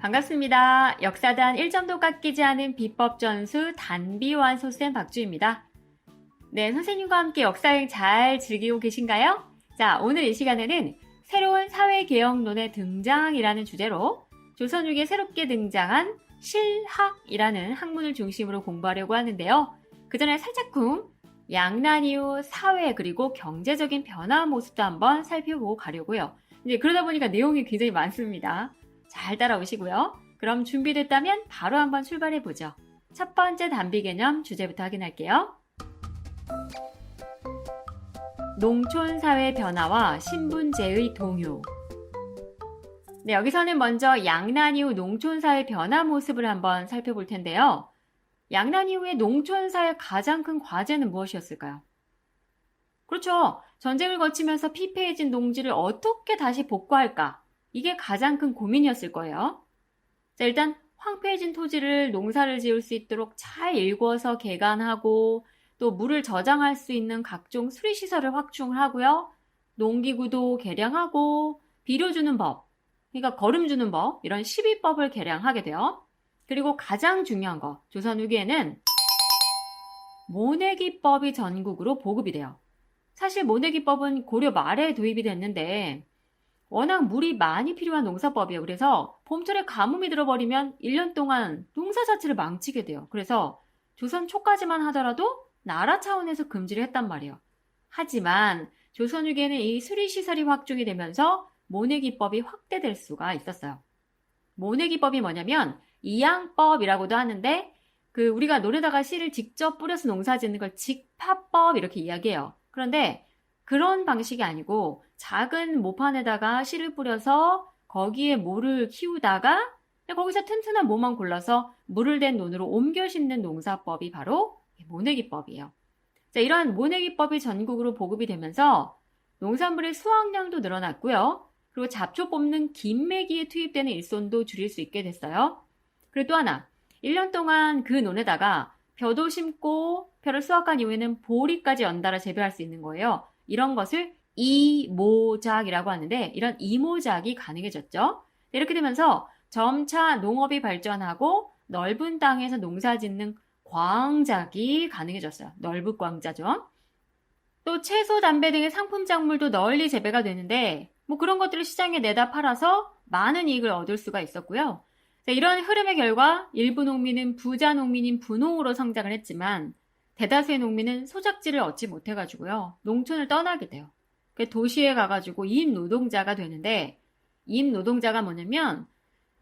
반갑습니다. 역사단 1점도 깎이지 않은 비법 전수 단비완소쌤 박주입니다. 네, 선생님과 함께 역사여행 잘 즐기고 계신가요? 자, 오늘 이 시간에는 새로운 사회개혁론의 등장이라는 주제로 조선 후기에 새롭게 등장한 실학이라는 학문을 중심으로 공부하려고 하는데요. 그 전에 살짝쿵 양난 이후 사회 그리고 경제적인 변화 모습도 한번 살펴보고 가려고요. 이제 그러다 보니까 내용이 굉장히 많습니다. 잘 따라오시고요. 그럼 준비됐다면 바로 한번 출발해보죠. 첫 번째 단비 개념 주제부터 확인할게요. 농촌사회 변화와 신분제의 동요. 네, 여기서는 먼저 양난 이후 농촌사회 변화 모습을 한번 살펴볼 텐데요. 양난 이후의 농촌사회의 가장 큰 과제는 무엇이었을까요? 그렇죠. 전쟁을 거치면서 피폐해진 농지를 어떻게 다시 복구할까? 이게 가장 큰 고민이었을 거예요. 자, 일단 황폐해진 토지를 농사를 지을 수 있도록 잘 일궈서 개간하고 또 물을 저장할 수 있는 각종 수리시설을 확충을 하고요. 농기구도 개량하고 비료 주는 법, 그러니까 거름 주는 법, 이런 시비법을 개량하게 돼요. 그리고 가장 중요한 거, 조선 후기에는 모내기법이 전국으로 보급이 돼요. 사실 모내기법은 고려 말에 도입이 됐는데 워낙 물이 많이 필요한 농사법이에요. 그래서 봄철에 가뭄이 들어버리면 1년 동안 농사 자체를 망치게 돼요. 그래서 조선 초까지만 하더라도 나라 차원에서 금지를 했단 말이에요. 하지만 조선 후기에는 이 수리시설이 확충이 되면서 모내기법이 확대될 수가 있었어요. 모내기법이 뭐냐면 이양법이라고도 하는데 우리가 논에다가 씨를 직접 뿌려서 농사 짓는 걸 직파법 이렇게 이야기해요. 그런데 그런 방식이 아니고 작은 모판에다가 씨를 뿌려서 거기에 모를 키우다가 거기서 튼튼한 모만 골라서 물을 댄 논으로 옮겨 심는 농사법이 바로 모내기법이에요. 자, 이러한 모내기법이 전국으로 보급이 되면서 농산물의 수확량도 늘어났고요. 그리고 잡초 뽑는 김매기에 투입되는 일손도 줄일 수 있게 됐어요. 그리고 또 하나, 1년 동안 그 논에다가 벼도 심고 벼를 수확한 이후에는 보리까지 연달아 재배할 수 있는 거예요. 이런 것을 이모작이라고 하는데 이런 이모작이 가능해졌죠. 이렇게 되면서 점차 농업이 발전하고 넓은 땅에서 농사 짓는 광작이 가능해졌어요. 넓은 광자죠. 또 채소, 담배 등의 상품 작물도 널리 재배가 되는데 그런 것들을 시장에 내다 팔아서 많은 이익을 얻을 수가 있었고요. 이런 흐름의 결과 일부 농민은 부자 농민인 분홍으로 성장을 했지만 대다수의 농민은 소작지를 얻지 못해가지고요. 농촌을 떠나게 돼요. 도시에 가가지고 임노동자가 되는데 임노동자가 뭐냐면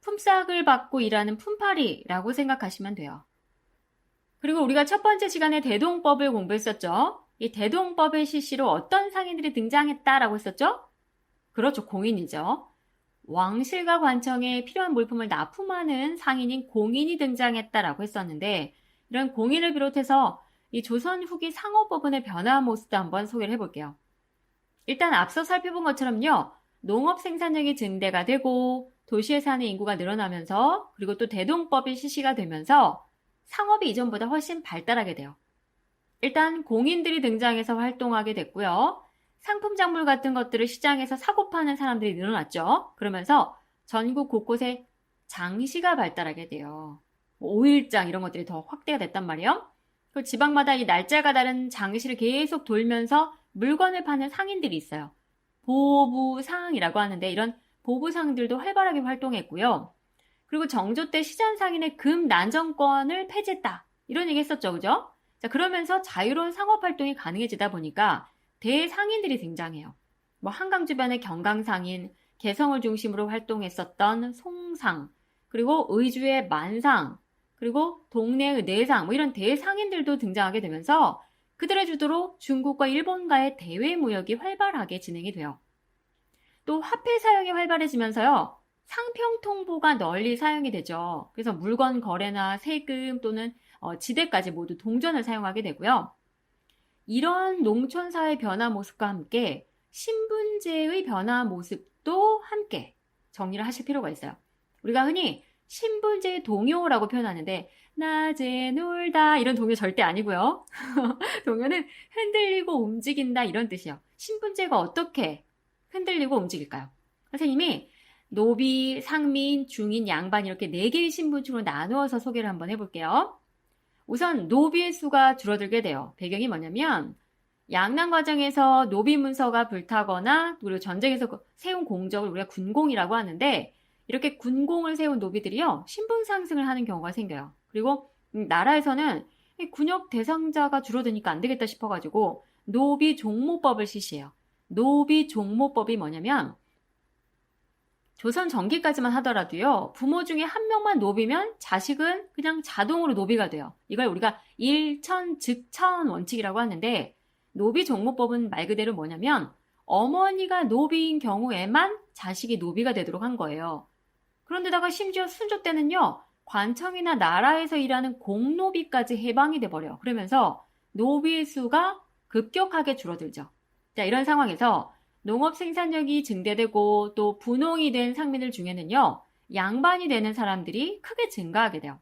품삯을 받고 일하는 품팔이라고 생각하시면 돼요. 그리고 우리가 첫 번째 시간에 대동법을 공부했었죠. 이 대동법의 실시로 어떤 상인들이 등장했다라고 했었죠? 그렇죠. 공인이죠. 왕실과 관청에 필요한 물품을 납품하는 상인인 공인이 등장했다라고 했었는데 이런 공인을 비롯해서 이 조선 후기 상업부분의 변화 모습도 한번 소개를 해볼게요. 일단 앞서 살펴본 것처럼요. 농업 생산량이 증대가 되고 도시에 사는 인구가 늘어나면서 그리고 또 대동법이 실시가 되면서 상업이 이전보다 훨씬 발달하게 돼요. 일단 공인들이 등장해서 활동하게 됐고요. 상품 작물 같은 것들을 시장에서 사고 파는 사람들이 늘어났죠. 그러면서 전국 곳곳에 장시가 발달하게 돼요. 오일장 이런 것들이 더 확대가 됐단 말이에요. 그 지방마다 이 날짜가 다른 장시를 계속 돌면서 물건을 파는 상인들이 있어요. 보부상이라고 하는데 이런 보부상들도 활발하게 활동했고요. 그리고 정조 때 시전상인의 금 난정권을 폐지했다. 이런 얘기 했었죠. 그죠? 자, 그러면서 자유로운 상업활동이 가능해지다 보니까 대상인들이 등장해요. 한강 주변의 경강상인, 개성을 중심으로 활동했었던 송상, 그리고 의주의 만상, 그리고 동네의 내상, 이런 대상인들도 등장하게 되면서 그들의 주도로 중국과 일본과의 대외 무역이 활발하게 진행이 돼요. 또 화폐 사용이 활발해지면서요. 상평 통보가 널리 사용이 되죠. 그래서 물건 거래나 세금 또는 지대까지 모두 동전을 사용하게 되고요. 이런 농촌사회 변화 모습과 함께 신분제의 변화 모습도 함께 정리를 하실 필요가 있어요. 우리가 흔히 신분제의 동요라고 표현하는데 낮에 놀다 이런 동요 절대 아니고요. 동요는 흔들리고 움직인다 이런 뜻이에요. 신분제가 어떻게 흔들리고 움직일까요? 선생님이 노비, 상민, 중인, 양반 이렇게 4개의 신분층으로 나누어서 소개를 한번 해볼게요. 우선 노비의 수가 줄어들게 돼요. 배경이 뭐냐면 양난 과정에서 노비 문서가 불타거나 그리고 전쟁에서 세운 공적을 우리가 군공이라고 하는데 이렇게 군공을 세운 노비들이요 신분 상승을 하는 경우가 생겨요. 그리고 나라에서는 군역 대상자가 줄어드니까 안 되겠다 싶어가지고 노비 종모법을 실시해요. 노비 종모법이 뭐냐면 조선 전기까지만 하더라도요. 부모 중에 한 명만 노비면 자식은 그냥 자동으로 노비가 돼요. 이걸 우리가 일천즉천 원칙이라고 하는데 노비 종모법은 말 그대로 뭐냐면 어머니가 노비인 경우에만 자식이 노비가 되도록 한 거예요. 그런데다가 심지어 순조 때는요. 관청이나 나라에서 일하는 공노비까지 해방이 돼버려요. 그러면서 노비의 수가 급격하게 줄어들죠. 자, 이런 상황에서 농업 생산력이 증대되고 또 분홍이 된 상민들 중에는요. 양반이 되는 사람들이 크게 증가하게 돼요.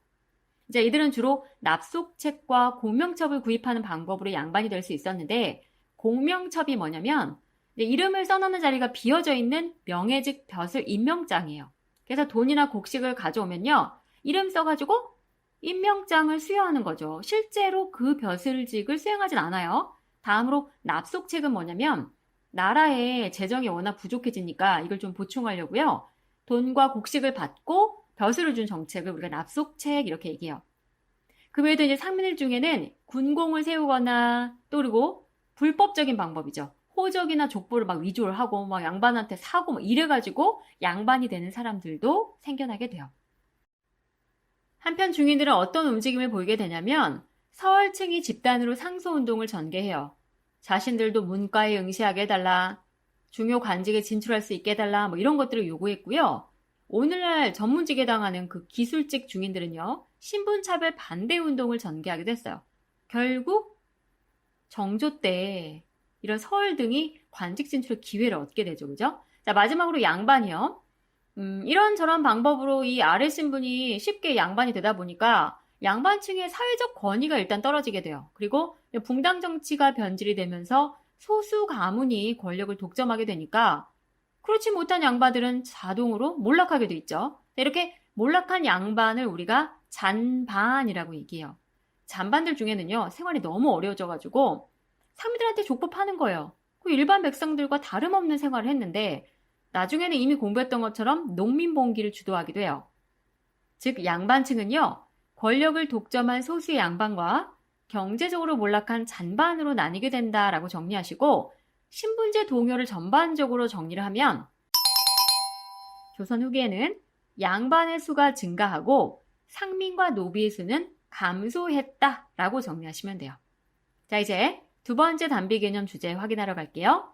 이제 이들은 주로 납속책과 공명첩을 구입하는 방법으로 양반이 될 수 있었는데 공명첩이 뭐냐면 이름을 써놓는 자리가 비어져 있는 명예직 벼슬 임명장이에요. 그래서 돈이나 곡식을 가져오면요. 이름 써가지고 임명장을 수여하는 거죠. 실제로 그 벼슬직을 수행하진 않아요. 다음으로 납속책은 뭐냐면 나라의 재정이 워낙 부족해지니까 이걸 좀 보충하려고요. 돈과 곡식을 받고 벼슬을 준 정책을 우리가 납속책 이렇게 얘기해요. 그 외에도 이제 상민들 중에는 군공을 세우거나 또 그리고 불법적인 방법이죠. 호적이나 족보를 막 위조를 하고 막 양반한테 사고 막 이래가지고 양반이 되는 사람들도 생겨나게 돼요. 한편 중인들은 어떤 움직임을 보이게 되냐면 서얼층이 집단으로 상소운동을 전개해요. 자신들도 문과에 응시하게 해달라, 중요 관직에 진출할 수 있게 해달라 뭐 이런 것들을 요구했고요. 오늘날 전문직에 해당하는 그 기술직 중인들은요. 신분차별 반대운동을 전개하기도 했어요. 결국 정조 때 이런 서얼 등이 관직 진출의 기회를 얻게 되죠. 그죠? 자, 마지막으로 양반이요. 이런저런 방법으로 이 아래 신분이 쉽게 양반이 되다 보니까 양반층의 사회적 권위가 일단 떨어지게 돼요. 그리고 붕당 정치가 변질이 되면서 소수 가문이 권력을 독점하게 되니까 그렇지 못한 양반들은 자동으로 몰락하게 돼 있죠. 이렇게 몰락한 양반을 우리가 잔반이라고 얘기해요. 잔반들 중에는요. 생활이 너무 어려워져가지고 상민들한테 족보 파는 거예요. 그 일반 백성들과 다름없는 생활을 했는데 나중에는 이미 공부했던 것처럼 농민봉기를 주도하기도 해요. 즉 양반층은요. 권력을 독점한 소수의 양반과 경제적으로 몰락한 잔반으로 나뉘게 된다라고 정리하시고 신분제 동요를 전반적으로 정리를 하면 조선 후기에는 양반의 수가 증가하고 상민과 노비의 수는 감소했다라고 정리하시면 돼요. 자, 이제 두 번째 단비 개념 주제 확인하러 갈게요.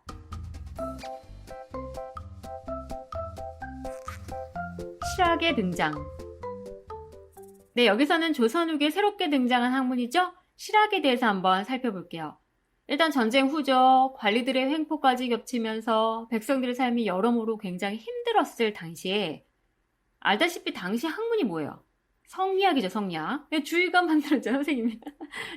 실학의 등장. 네, 여기서는 조선 후기에 새롭게 등장한 학문이죠. 실학에 대해서 한번 살펴볼게요. 일단 전쟁 후죠. 관리들의 횡포까지 겹치면서 백성들의 삶이 여러모로 굉장히 힘들었을 당시에 알다시피 당시 학문이 뭐예요? 성리학이죠, 성리학. 네, 주의관 만들었죠, 선생님이.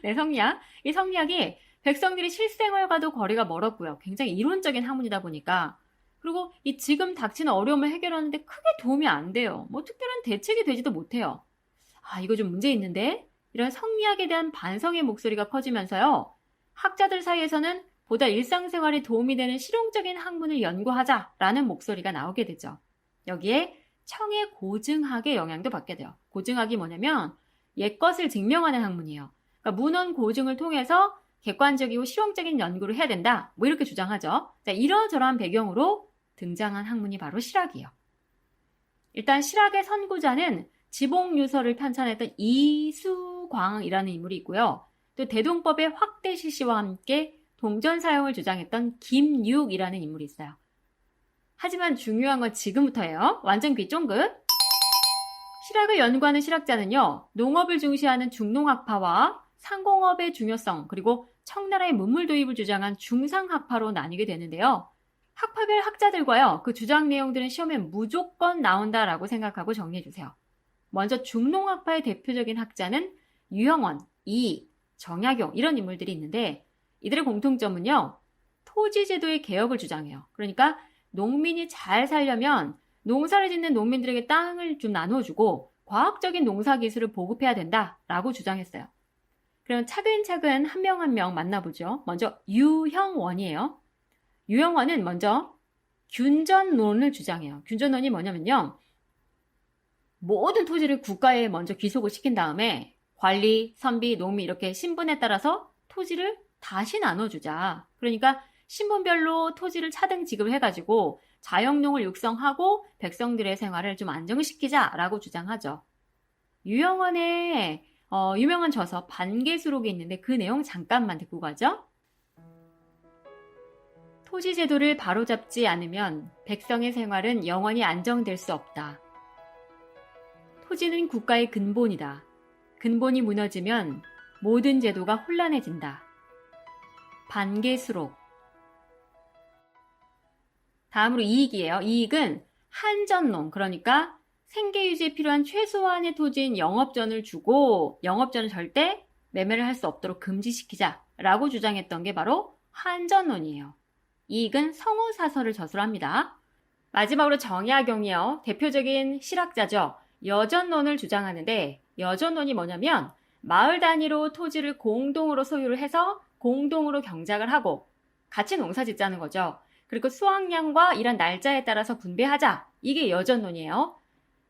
네, 성리학. 이 성리학이 백성들이 실생활과도 거리가 멀었고요. 굉장히 이론적인 학문이다 보니까 그리고 이 지금 닥치는 어려움을 해결하는데 크게 도움이 안 돼요. 뭐 특별한 대책이 되지도 못해요. 아, 이거 좀 문제 있는데? 이런 성리학에 대한 반성의 목소리가 커지면서요. 학자들 사이에서는 보다 일상생활에 도움이 되는 실용적인 학문을 연구하자라는 목소리가 나오게 되죠. 여기에 청의 고증학의 영향도 받게 돼요. 고증학이 뭐냐면 옛것을 증명하는 학문이에요. 그러니까 문헌 고증을 통해서 객관적이고 실용적인 연구를 해야 된다. 뭐 이렇게 주장하죠. 자, 이러저러한 배경으로 등장한 학문이 바로 실학이에요. 일단 실학의 선구자는 지봉유서를 편찬했던 이수광이라는 인물이 있고요. 또 대동법의 확대 실시와 함께 동전 사용을 주장했던 김육이라는 인물이 있어요. 하지만 중요한 건 지금부터예요. 완전 귀 쫑긋. 실학을 연구하는 실학자는요. 농업을 중시하는 중농학파와 상공업의 중요성 그리고 청나라의 문물 도입을 주장한 중상학파로 나뉘게 되는데요. 학파별 학자들과요. 그 주장 내용들은 시험에 무조건 나온다라고 생각하고 정리해주세요. 먼저 중농학파의 대표적인 학자는 유형원, 이, 정약용 이런 인물들이 있는데 이들의 공통점은요. 토지제도의 개혁을 주장해요. 그러니까 농민이 잘 살려면 농사를 짓는 농민들에게 땅을 좀 나눠주고 과학적인 농사 기술을 보급해야 된다라고 주장했어요. 그럼 차근차근 한 명 한 명 만나보죠. 먼저 유형원이에요. 유형원은 먼저 균전론을 주장해요. 균전론이 뭐냐면요. 모든 토지를 국가에 먼저 귀속을 시킨 다음에 관리, 선비, 농민 이렇게 신분에 따라서 토지를 다시 나눠주자. 그러니까 신분별로 토지를 차등 지급을 해가지고 자영농을 육성하고 백성들의 생활을 좀 안정시키자라고 주장하죠. 유형원의 유명한 저서 반개수록이 있는데 그 내용 잠깐만 듣고 가죠. 토지 제도를 바로잡지 않으면 백성의 생활은 영원히 안정될 수 없다. 토지는 국가의 근본이다. 근본이 무너지면 모든 제도가 혼란해진다. 반개수록. 다음으로 이익이에요. 이익은 한전농, 그러니까 생계유지에 필요한 최소한의 토지인 영업전을 주고 영업전을 절대 매매를 할 수 없도록 금지시키자라고 주장했던 게 바로 한전론이에요. 이익은 성우사설을 저술합니다. 마지막으로 정약용이요. 대표적인 실학자죠. 여전론을 주장하는데 여전론이 뭐냐면 마을 단위로 토지를 공동으로 소유를 해서 공동으로 경작을 하고 같이 농사 짓자는 거죠. 그리고 수확량과 일한 날짜에 따라서 분배하자. 이게 여전론이에요.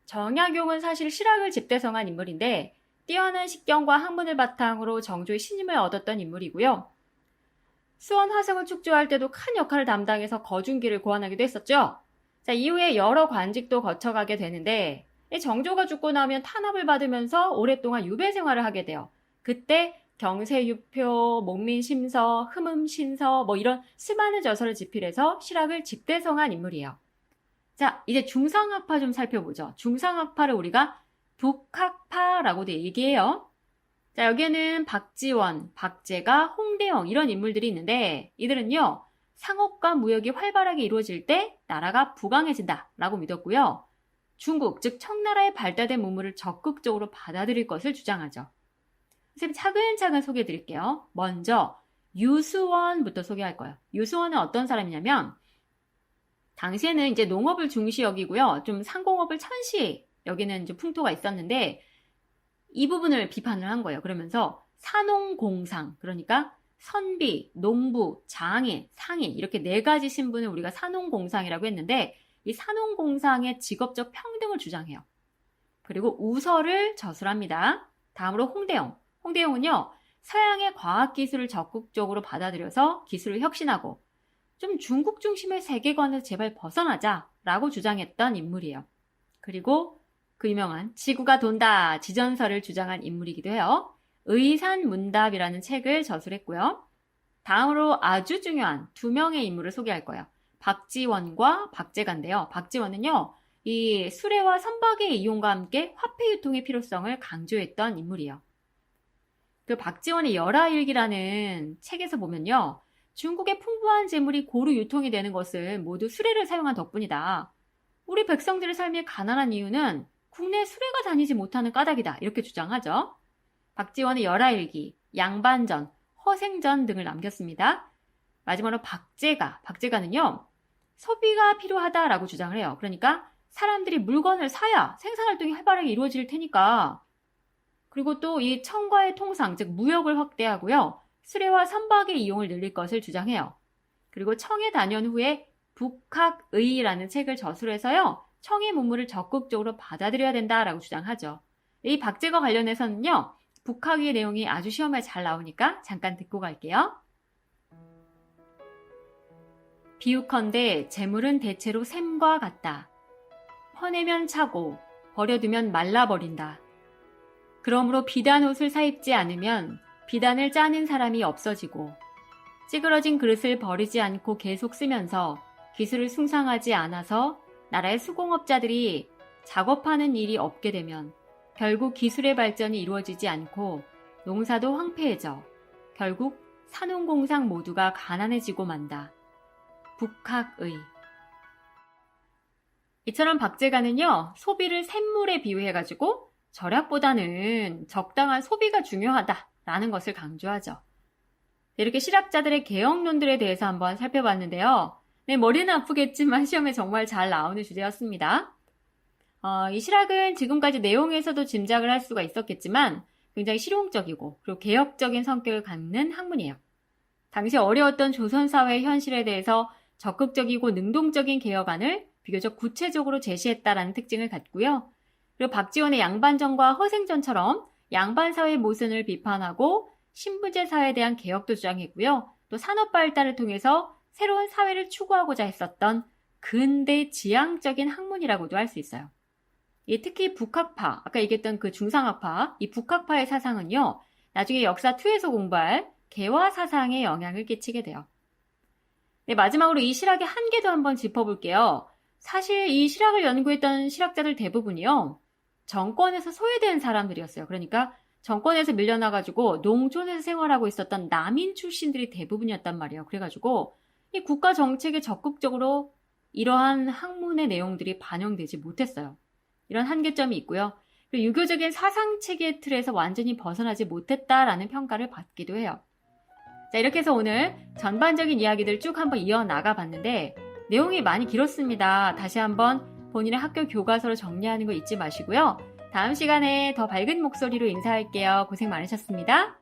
정약용은 사실 실학을 집대성한 인물인데 뛰어난 식견과 학문을 바탕으로 정조의 신임을 얻었던 인물이고요. 수원 화성을 축조할 때도 큰 역할을 담당해서 거중기를 고안하기도 했었죠. 자, 이후에 여러 관직도 거쳐가게 되는데 정조가 죽고 나면 탄압을 받으면서 오랫동안 유배 생활을 하게 돼요. 그때 경세유표, 목민심서, 흠음신서 이런 수많은 저서를 집필해서 실학을 집대성한 인물이에요. 자, 이제 중상학파 좀 살펴보죠. 중상학파를 우리가 북학파라고도 얘기해요. 자, 여기에는 박지원, 박제가, 홍대영 이런 인물들이 있는데 이들은요. 상업과 무역이 활발하게 이루어질 때 나라가 부강해진다라고 믿었고요. 중국, 즉 청나라의 발달된 문물을 적극적으로 받아들일 것을 주장하죠. 선생님 차근차근 소개해 드릴게요. 먼저 유수원부터 소개할 거예요. 유수원은 어떤 사람이냐면 당시에는 이제 농업을 중시 여기고요. 좀 상공업을 천시 여기는 이제 풍토가 있었는데 이 부분을 비판을 한 거예요. 그러면서 산농공상, 그러니까 선비, 농부, 장인, 상인 이렇게 네 가지 신분을 우리가 산농공상이라고 했는데 이 산농공상의 직업적 평등을 주장해요. 그리고 우서를 저술합니다. 다음으로 홍대영. 홍대영은요. 서양의 과학기술을 적극적으로 받아들여서 기술을 혁신하고 좀 중국 중심의 세계관에서 제발 벗어나자라고 주장했던 인물이에요. 그리고 그 유명한 지구가 돈다 지전설을 주장한 인물이기도 해요. 의산문답이라는 책을 저술했고요. 다음으로 아주 중요한 두 명의 인물을 소개할 거예요. 박지원과 박제가인데요. 박지원은요. 이 수레와 선박의 이용과 함께 화폐 유통의 필요성을 강조했던 인물이에요. 그 박지원의 열하일기라는 책에서 보면요. 중국의 풍부한 재물이 고루 유통이 되는 것은 모두 수레를 사용한 덕분이다. 우리 백성들의 삶이 가난한 이유는 국내 수레가 다니지 못하는 까닭이다. 이렇게 주장하죠. 박지원의 열하일기, 양반전, 허생전 등을 남겼습니다. 마지막으로 박제가는요. 소비가 필요하다라고 주장을 해요. 그러니까 사람들이 물건을 사야 생산활동이 활발하게 이루어질 테니까. 그리고 또 이 청과의 통상, 즉 무역을 확대하고요. 수레와 선박의 이용을 늘릴 것을 주장해요. 그리고 청에 다녀온 후에 북학의라는 책을 저술해서요. 청의 문물을 적극적으로 받아들여야 된다라고 주장하죠. 이 박제가 관련해서는요. 북학의 내용이 아주 시험에 잘 나오니까 잠깐 듣고 갈게요. 비유컨대 재물은 대체로 샘과 같다. 퍼내면 차고 버려두면 말라버린다. 그러므로 비단 옷을 사입지 않으면 비단을 짜는 사람이 없어지고 찌그러진 그릇을 버리지 않고 계속 쓰면서 기술을 숭상하지 않아서 나라의 수공업자들이 작업하는 일이 없게 되면 결국 기술의 발전이 이루어지지 않고 농사도 황폐해져 결국 산농공상 모두가 가난해지고 만다. 북학의. 이처럼 박제가는요. 소비를 샘물에 비유해가지고 절약보다는 적당한 소비가 중요하다라는 것을 강조하죠. 이렇게 실학자들의 개혁론들에 대해서 한번 살펴봤는데요. 네, 머리는 아프겠지만 시험에 정말 잘 나오는 주제였습니다. 이 실학은 지금까지 내용에서도 짐작을 할 수가 있었겠지만 굉장히 실용적이고 그리고 개혁적인 성격을 갖는 학문이에요. 당시 어려웠던 조선 사회의 현실에 대해서 적극적이고 능동적인 개혁안을 비교적 구체적으로 제시했다라는 특징을 갖고요. 그리고 박지원의 양반전과 허생전처럼 양반사회의 모순을 비판하고 신분제 사회에 대한 개혁도 주장했고요. 또 산업 발달을 통해서 새로운 사회를 추구하고자 했었던 근대 지향적인 학문이라고도 할 수 있어요. 특히 북학파, 아까 얘기했던 그 중상학파, 이 북학파의 사상은요, 나중에 역사 2에서 공부할 개화 사상에 영향을 끼치게 돼요. 네, 마지막으로 이 실학의 한계도 한번 짚어볼게요. 사실 이 실학을 연구했던 실학자들 대부분이요, 정권에서 소외된 사람들이었어요. 그러니까 정권에서 밀려나가지고 농촌에서 생활하고 있었던 남인 출신들이 대부분이었단 말이에요. 그래가지고 이 국가 정책에 적극적으로 이러한 학문의 내용들이 반영되지 못했어요. 이런 한계점이 있고요. 그리고 유교적인 사상체계 틀에서 완전히 벗어나지 못했다라는 평가를 받기도 해요. 자, 이렇게 해서 오늘 전반적인 이야기들 쭉 한번 이어나가 봤는데 내용이 많이 길었습니다. 다시 한번 본인의 학교 교과서로 정리하는 거 잊지 마시고요. 다음 시간에 더 밝은 목소리로 인사할게요. 고생 많으셨습니다.